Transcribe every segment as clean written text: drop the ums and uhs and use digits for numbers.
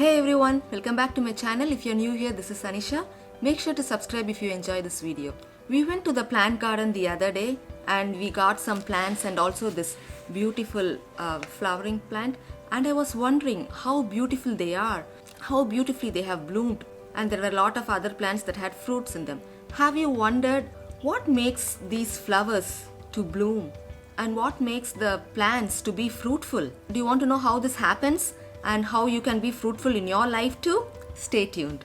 Hey everyone, welcome back to my channel. If you're new here, this is Anisha. Make sure to subscribe if you enjoy this video. We went to the plant garden the other day and we got some plants and also this beautiful flowering plant, and I was wondering how beautiful they are, how beautifully they have bloomed, and there were a lot of other plants that had fruits in them. Have you wondered what makes these flowers to bloom and what makes the plants to be fruitful? Do you want to know how this happens and how you can be fruitful in your life too? Stay tuned.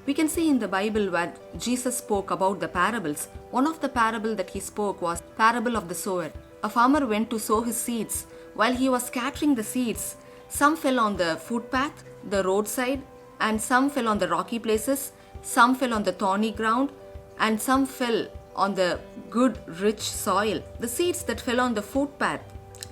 We can see in the Bible where Jesus spoke about the parables. One of the parable that he spoke was parable of the sower. A farmer went to sow his seeds. While he was scattering the seeds, some fell on the footpath, the roadside, and some fell on the rocky places, some fell on the thorny ground, and some fell on the good rich soil. The seeds that fell on the footpath,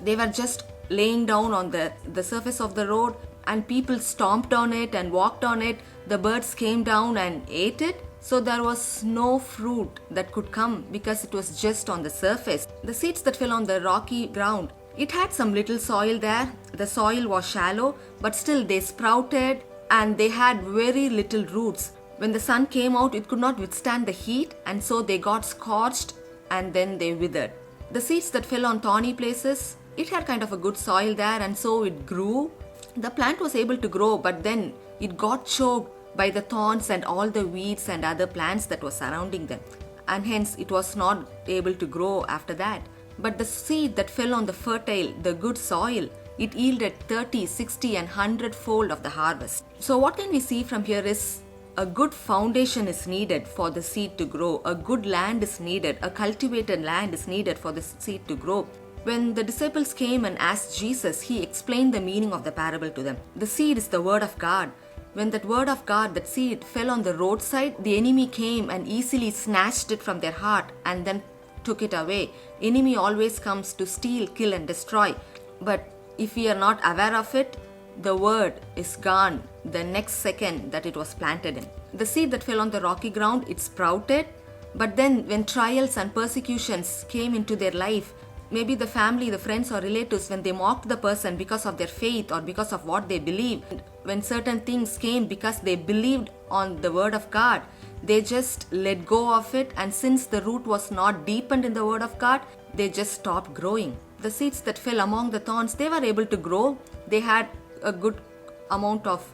they were just laying down on the surface of the road, and people stomped on it and walked on it. The birds came down and ate it. So there was no fruit that could come because it was just on the surface. The seeds that fell on the rocky ground, it had some little soil there. The soil was shallow, but still they sprouted and they had very little roots. When the sun came out, it could not withstand the heat, and so they got scorched and then they withered. The seeds that fell on thorny places, it had kind of a good soil there, and so it grew. The plant was able to grow, but then it got choked by the thorns and all the weeds and other plants that were surrounding them, and hence it was not able to grow after that. But the seed that fell on the fertile, the good soil, it yielded 30, 60 and 100-fold of the harvest. So what can we see from here is a good foundation is needed for the seed to grow. A good land is needed. A cultivated land is needed for the seed to grow. When the disciples came and asked Jesus, he explained the meaning of the parable to them. The seed is the word of God. When that word of God, that seed, fell on the roadside, the enemy came and easily snatched it from their heart and then took it away. Enemy always comes to steal, kill and destroy. But if we are not aware of it, the word is gone the next second that it was planted in. The seed that fell on the rocky ground, it sprouted. But then when trials and persecutions came into their life, maybe the family, the friends or relatives, when they mocked the person because of their faith or because of what they believed, when certain things came because they believed on the word of God, they just let go of it, and since the root was not deepened in the word of God, they just stopped growing. The seeds that fell among the thorns, they were able to grow. They had a good amount of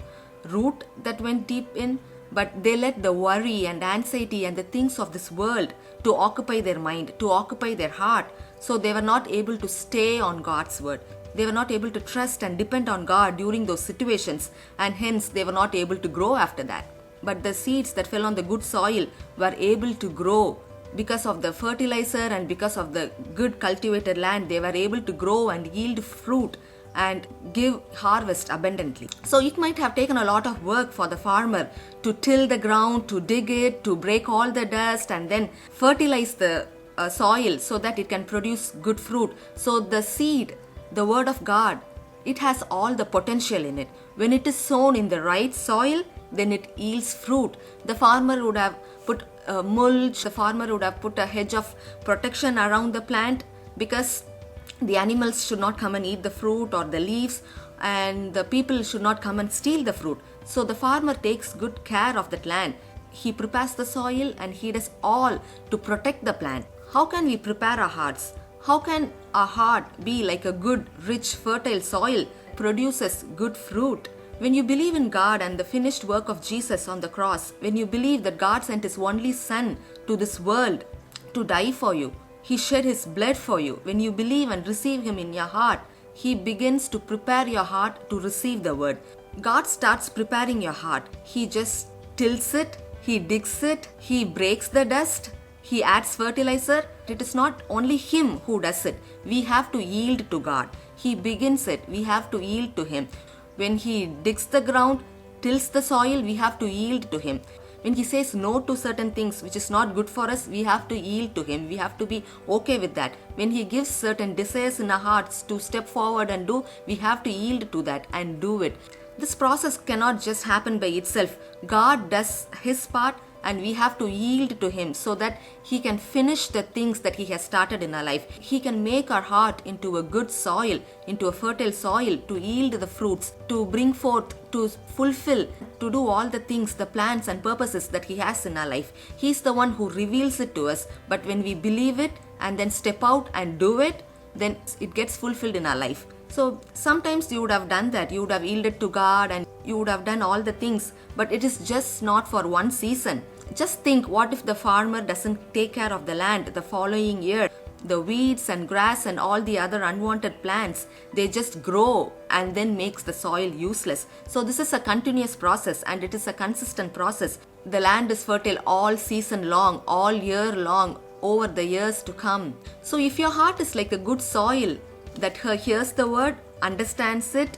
root that went deep in, but they let the worry and anxiety and the things of this world to occupy their mind, to occupy their heart. So they were not able to stay on God's word. They were not able to trust and depend on God during those situations, and hence they were not able to grow after that. But the seeds that fell on the good soil were able to grow because of the fertilizer and because of the good cultivated land. They were able to grow and yield fruit and give harvest abundantly. So it might have taken a lot of work for the farmer to till the ground, to dig it, to break all the dust and then fertilize the soil so that it can produce good fruit. So the seed, the word of God, it has all the potential in it. When it is sown in the right soil, then it yields fruit. The farmer would have put mulch, the farmer would have put a hedge of protection around the plant because the animals should not come and eat the fruit or the leaves, and the people should not come and steal the fruit. So the farmer takes good care of that land. He prepares the soil and he does all to protect the plant. How can we prepare our hearts? How can our heart be like a good, rich, fertile soil, produces good fruit? When you believe in God and the finished work of Jesus on the cross, when you believe that God sent His only Son to this world to die for you, He shed His blood for you. When you believe and receive Him in your heart, He begins to prepare your heart to receive the word. God starts preparing your heart. He just tills it, He digs it, He breaks the dust, He adds fertilizer. It is not only Him who does it. We have to yield to God. He begins it. We have to yield to Him. When He digs the ground, tills the soil, we have to yield to Him. When He says no to certain things which is not good for us, we have to yield to Him. We have to be okay with that. When He gives certain desires in our hearts to step forward and do, we have to yield to that and do it. This process cannot just happen by itself. God does His part and we have to yield to Him so that He can finish the things that He has started in our life. He can make our heart into a good soil, into a fertile soil to yield the fruits, to bring forth, to fulfill, to do all the things, the plans and purposes that He has in our life. He's the one who reveals it to us, but when we believe it and then step out and do it, then it gets fulfilled in our life. So sometimes you would have done that, you would have yielded to God and you would have done all the things, but it is just not for one season. Just think, what if the farmer doesn't take care of the land the following year? The weeds and grass and all the other unwanted plants, they just grow and then makes the soil useless. So this is a continuous process and it is a consistent process. The land is fertile all season long, all year long, over the years to come. So if your heart is like a good soil that hears the word, understands it,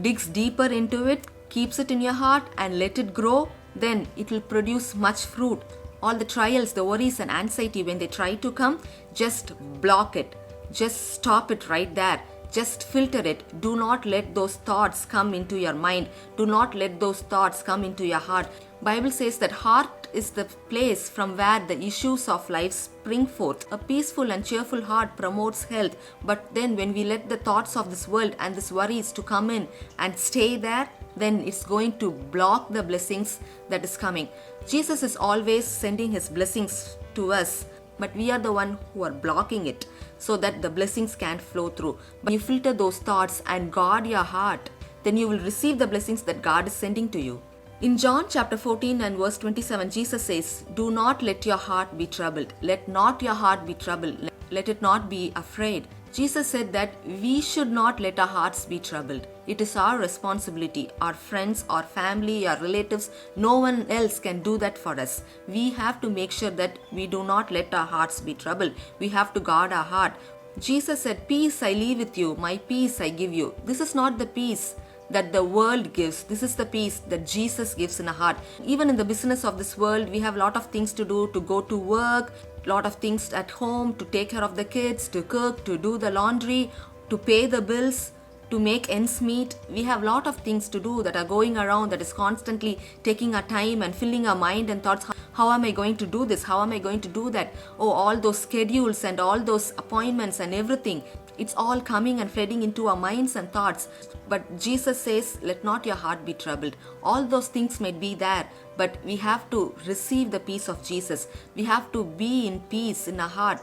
digs deeper into it, keeps it in your heart and let it grow, then it will produce much fruit. All the trials, the worries and anxiety, when they try to come, just block it. Just stop it right there. Just filter it. Do not let those thoughts come into your mind. Do not let those thoughts come into your heart. Bible says that heart is the place from where the issues of life spring forth. A peaceful and cheerful heart promotes health. But then when we let the thoughts of this world and this worries to come in and stay there, then it's going to block the blessings that is coming. Jesus is always sending His blessings to us, but we are the one who are blocking it so that the blessings can't flow through. But you filter those thoughts and guard your heart, then you will receive the blessings that God is sending to you. In John chapter 14 and verse 27, Jesus says, "Do not let your heart be troubled. Let not your heart be troubled. Let it not be afraid." Jesus said that we should not let our hearts be troubled. It is our responsibility. Our friends, our family, our relatives, no one else can do that for us. We have to make sure that we do not let our hearts be troubled. We have to guard our heart. Jesus said, "Peace I leave with you, my peace I give you." This is not the peace that the world gives. This is the peace that Jesus gives in our heart. Even in the business of this world, we have a lot of things to do, to go to work, lot of things at home, to take care of the kids, to cook, to do the laundry, to pay the bills, to make ends meet. We have a lot of things to do that are going around, that is constantly taking our time and filling our mind and thoughts. How am I going to do this? How am I going to do that? Oh, all those schedules and all those appointments and everything. It's all coming and flooding into our minds and thoughts. But Jesus says, let not your heart be troubled. All those things might be there, but we have to receive the peace of Jesus. We have to be in peace in our heart.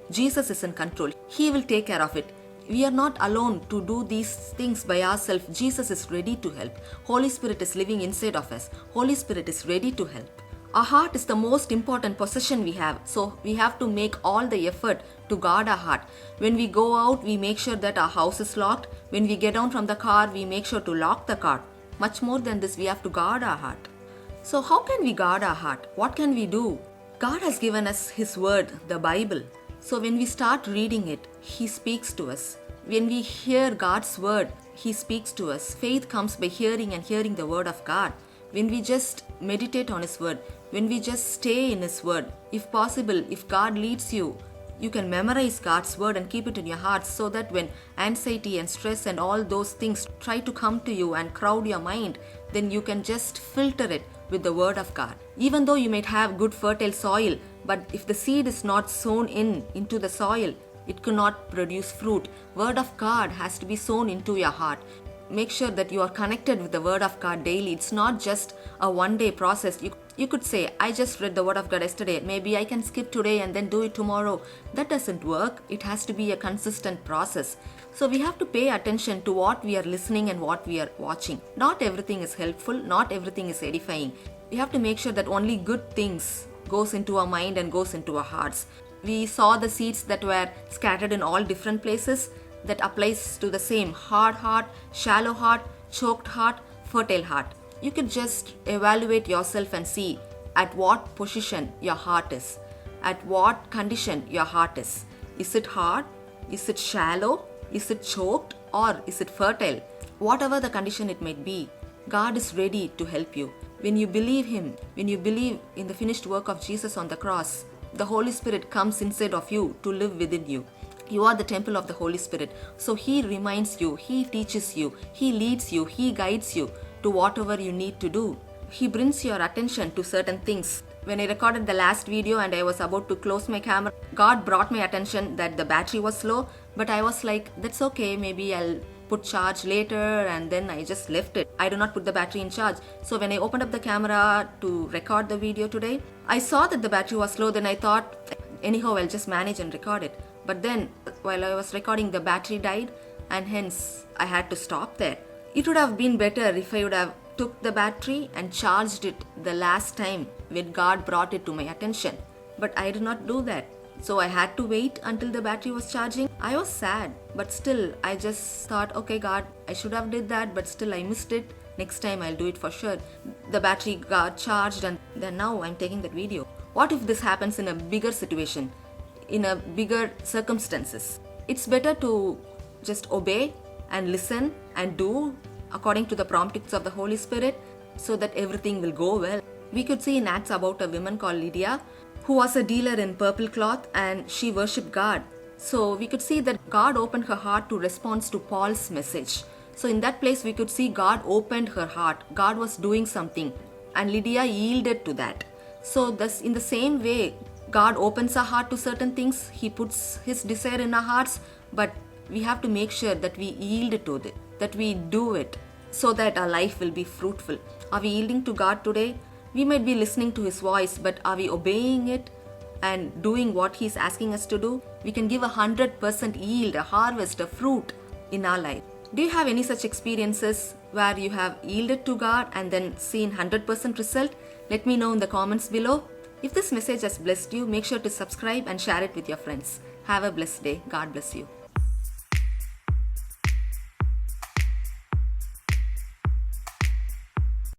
Jesus is in control. He will take care of it. We are not alone to do these things by ourselves. Jesus is ready to help. Holy Spirit is living inside of us. Holy Spirit is ready to help. Our heart is the most important possession we have. So we have to make all the effort to guard our heart. When we go out, we make sure that our house is locked. When we get down from the car, we make sure to lock the car. Much more than this, we have to guard our heart. So how can we guard our heart? What can we do? God has given us His word, the Bible. So when we start reading it, He speaks to us. When we hear God's word, He speaks to us. Faith comes by hearing and hearing the word of God. When we just meditate on His word, when we just stay in His word, if possible, if God leads you, you can memorize God's word and keep it in your heart so that when anxiety and stress and all those things try to come to you and crowd your mind, then you can just filter it with the word of God. Even though you might have good fertile soil, but if the seed is not sown into the soil, it cannot produce fruit. Word of God has to be sown into your heart. Make sure that you are connected with the word of God daily. It's not just a one-day process. You could say, I just read the word of God yesterday. Maybe I can skip today and then do it tomorrow. That doesn't work. It has to be a consistent process. So we have to pay attention to what we are listening and what we are watching. Not everything is helpful. Not everything is edifying. We have to make sure that only good things goes into our mind and goes into our hearts. We saw the seeds that were scattered in all different places. That applies to the same hard heart, shallow heart, choked heart, fertile heart. You could just evaluate yourself and see at what position your heart is, at what condition your heart is. Is it hard? Is it shallow? Is it choked? Or is it fertile? Whatever the condition it might be, God is ready to help you. When you believe Him, when you believe in the finished work of Jesus on the cross, the Holy Spirit comes inside of you to live within you. You are the temple of the Holy Spirit. So He reminds you, He teaches you, He leads you, He guides you to whatever you need to do. He brings your attention to certain things When I recorded the last video and I was about to close my camera, God brought my attention that the battery was slow, but I was like, that's okay, maybe I'll put charge later, and then I just left it. I do not put the battery in charge. So when I opened up the camera to record the video today, I saw that the battery was slow. Then I thought, anyhow, I'll just manage and record it. But then while I was recording, the battery died, and hence I had to stop there. It would have been better if I would have took the battery and charged it the last time when God brought it to my attention. But I did not do that. So I had to wait until the battery was charging. I was sad, but still I just thought, okay God, I should have did that, but still I missed it. Next time I'll do it for sure. The battery got charged, and then now I'm taking that video. What if this happens in a bigger situation, in a bigger circumstances? It's better to just obey and listen and do according to the promptings of the Holy Spirit, so that everything will go well. We could see in Acts about a woman called Lydia, who was a dealer in purple cloth, and she worshipped God. So we could see that God opened her heart to respond to Paul's message. So in that place we could see God opened her heart. God was doing something, and Lydia yielded to that. So thus, in the same way, God opens our heart to certain things. He puts His desire in our hearts, but we have to make sure that we yield to it, that we do it, so that our life will be fruitful. Are we yielding to God today? We might be listening to His voice, but are we obeying it and doing what He's asking us to do? We can give 100% yield, a harvest, a fruit in our life. Do you have any such experiences where you have yielded to God and then seen 100% result? Let me know in the comments below. If this message has blessed you, make sure to subscribe and share it with your friends. Have a blessed day. God bless you.